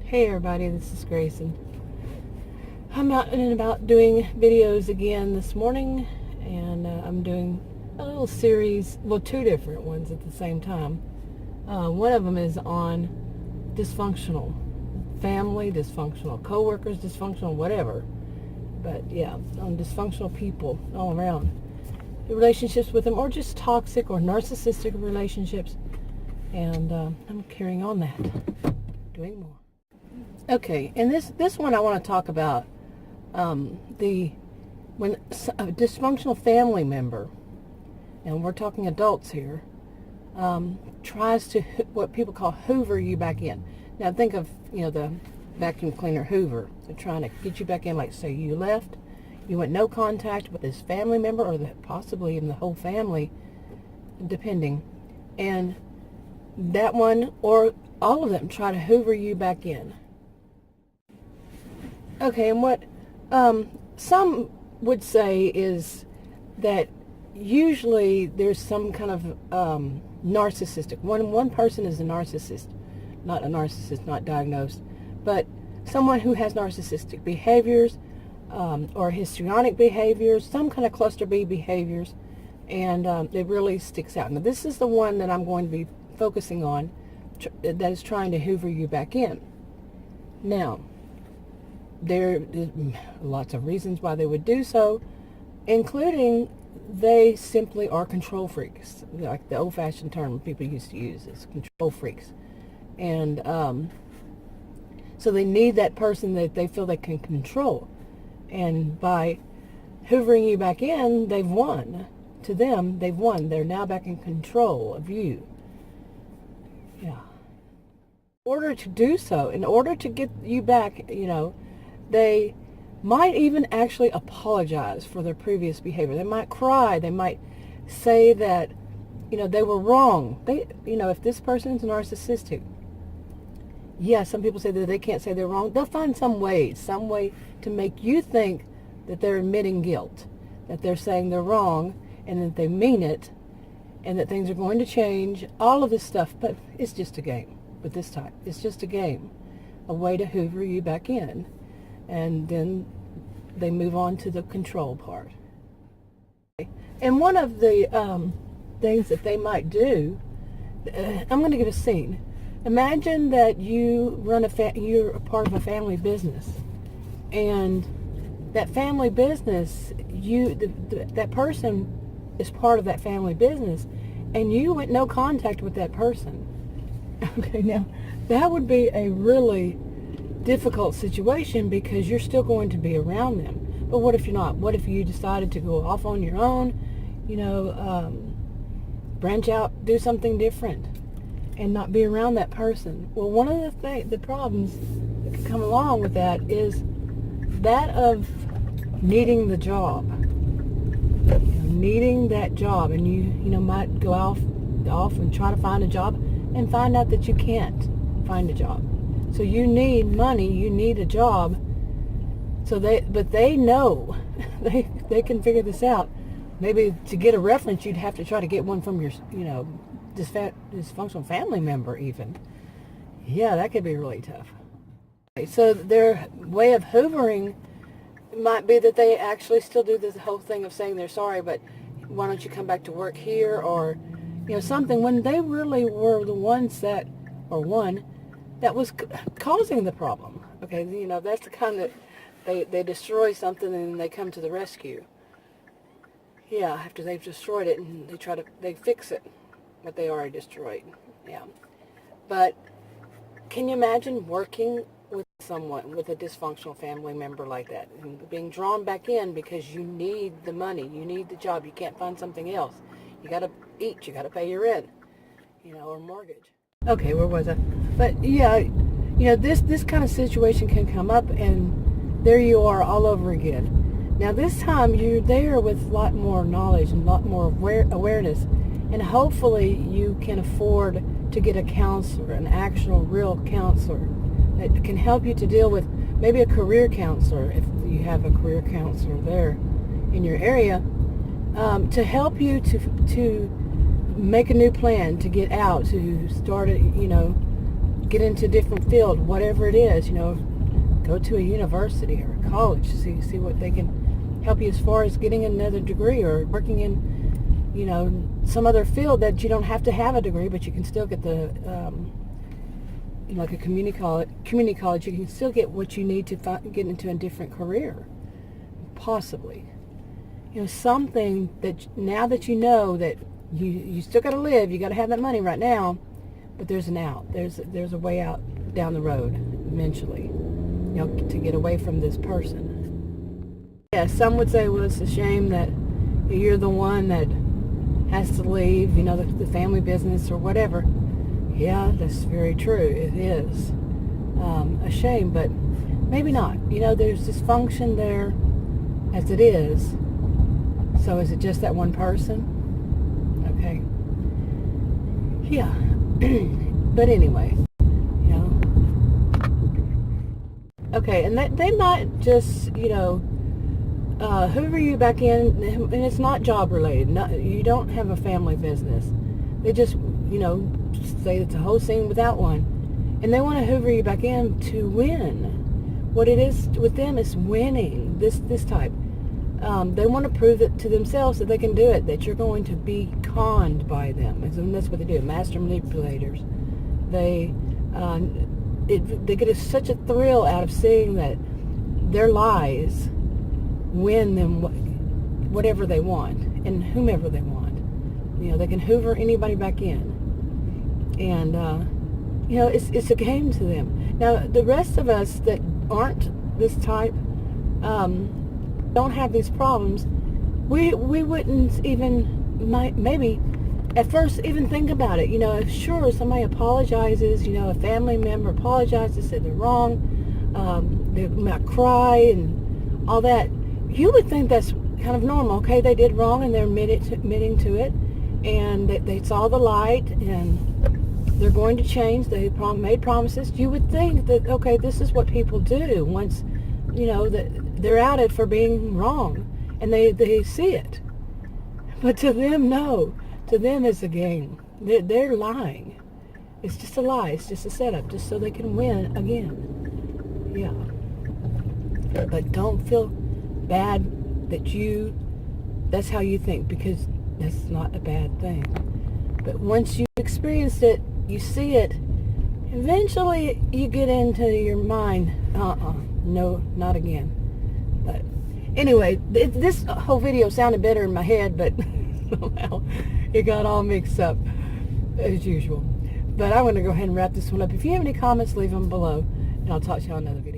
Hey everybody, this is Grayson. I'm out and about doing videos again this morning, and I'm doing a little series, well, two different ones at the same time. One of them is on dysfunctional family, dysfunctional coworkers, dysfunctional whatever. But yeah, on dysfunctional people all around. The relationships with them, or just toxic or narcissistic relationships. And I'm carrying on that, doing more. Okay, and this one I want to talk about when a dysfunctional family member, and we're talking adults here, tries to what people call Hoover you back in. Now think of the vacuum cleaner Hoover. They're trying to get you back in, like say you left, you went no contact with this family member or possibly even the whole family, depending, and that one or all of them try to Hoover you back in. Okay, and what some would say is that usually there's some kind of narcissistic. One person is a narcissist, not diagnosed, but someone who has narcissistic behaviors or histrionic behaviors, some kind of cluster B behaviors, and it really sticks out. Now, this is the one that I'm going to be focusing on that is trying to Hoover you back in. Now, there are lots of reasons why they would do so, including they simply are control freaks, like the old-fashioned term people used to use is control freaks. And so they need that person that they feel they can control. And by hoovering you back in, they've won. To them, they've won. They're now back in control of you. Yeah. In order to do so, in order to get you back, they might even actually apologize for their previous behavior. They might cry. They might say that, they were wrong. If this person is narcissistic, some people say that they can't say they're wrong. They'll find some way to make you think that they're admitting guilt, that they're saying they're wrong, and that they mean it, and that things are going to change, all of this stuff. But it's just a game with this type. It's just a game, a way to Hoover you back in. And then they move on to the control part. And one of the things that they might do, I'm going to give a scene. Imagine that you you're a part of a family business, and that family business, that person is part of that family business, and you went no contact with that person. Okay, now that would be a really difficult situation because you're still going to be around them. But what if you're not? What if you decided to go off on your own, branch out, do something different, and not be around that person? Well, one of the problems that can come along with that is that of needing the job, needing that job, and you might go off and try to find a job and find out that you can't find a job. So you need money, you need a job. But they know, they can figure this out. Maybe to get a reference, you'd have to try to get one from your, dysfunctional family member even. Yeah, that could be really tough. So their way of hoovering might be that they actually still do this whole thing of saying they're sorry, but why don't you come back to work here, or, something, when they really were the ones that was causing the problem. Okay, that's the kind that they destroy something and they come to the rescue. Yeah, after they've destroyed it, and they fix it, what they already destroyed. Yeah. But can you imagine working with someone, with a dysfunctional family member like that, and being drawn back in because you need the money, you need the job, you can't find something else. You got to eat, you got to pay your rent, or mortgage. Okay, where was I? But yeah, this kind of situation can come up, and there you are all over again. Now this time you're there with a lot more knowledge and a lot more awareness, and hopefully you can afford to get a counselor, an actual real counselor that can help you to deal with, maybe a career counselor if you have a career counselor there in your area, to help you to make a new plan, to get out, to start get into a different field, whatever it is, go to a university or a college, see what they can help you as far as getting another degree or working in, some other field that you don't have to have a degree, but you can still get the, like a community college, you can still get what you need to get into a different career, possibly. Something that now that you know that you still got to live, you got to have that money right now, but there's an out. There's a way out down the road eventually, to get away from this person. Yeah, some would say, well, it's a shame that you're the one that has to leave, the family business or whatever. Yeah, that's very true. It is a shame, but maybe not. There's dysfunction there as it is. So is it just that one person? Okay. Yeah. But anyway, Okay, and they might just, hoover you back in, and it's not job related. You don't have a family business. They just, say it's a whole scene without one. And they want to hoover you back in to win. What it is with them is winning, this type. They want to prove it to themselves that they can do it, that you're going to be conned by them. And that's what they do, master manipulators. They get such a thrill out of seeing that their lies win them whatever they want and whomever they want. They can hoover anybody back in. And, it's a game to them. Now, the rest of us that aren't this type, don't have these problems, we wouldn't even, maybe at first even think about it. If sure somebody apologizes, a family member apologizes, said they're wrong, they might cry and all that, you would think that's kind of normal. Okay, they did wrong and they're admitting to it, and they saw the light and they're going to change. They made promises. You would think that, okay, this is what people do once, that they're outed for being wrong, and they see it. But to them, no. To them, it's a game. They're lying. It's just a lie. It's just a setup, just so they can win again. Yeah. But don't feel bad that that's how you think, because that's not a bad thing. But once you've experienced it, you see it, eventually you get into your mind, no, not again. But anyway, this whole video sounded better in my head, but somehow it got all mixed up as usual. But I'm going to go ahead and wrap this one up. If you have any comments, leave them below, and I'll talk to you on another video.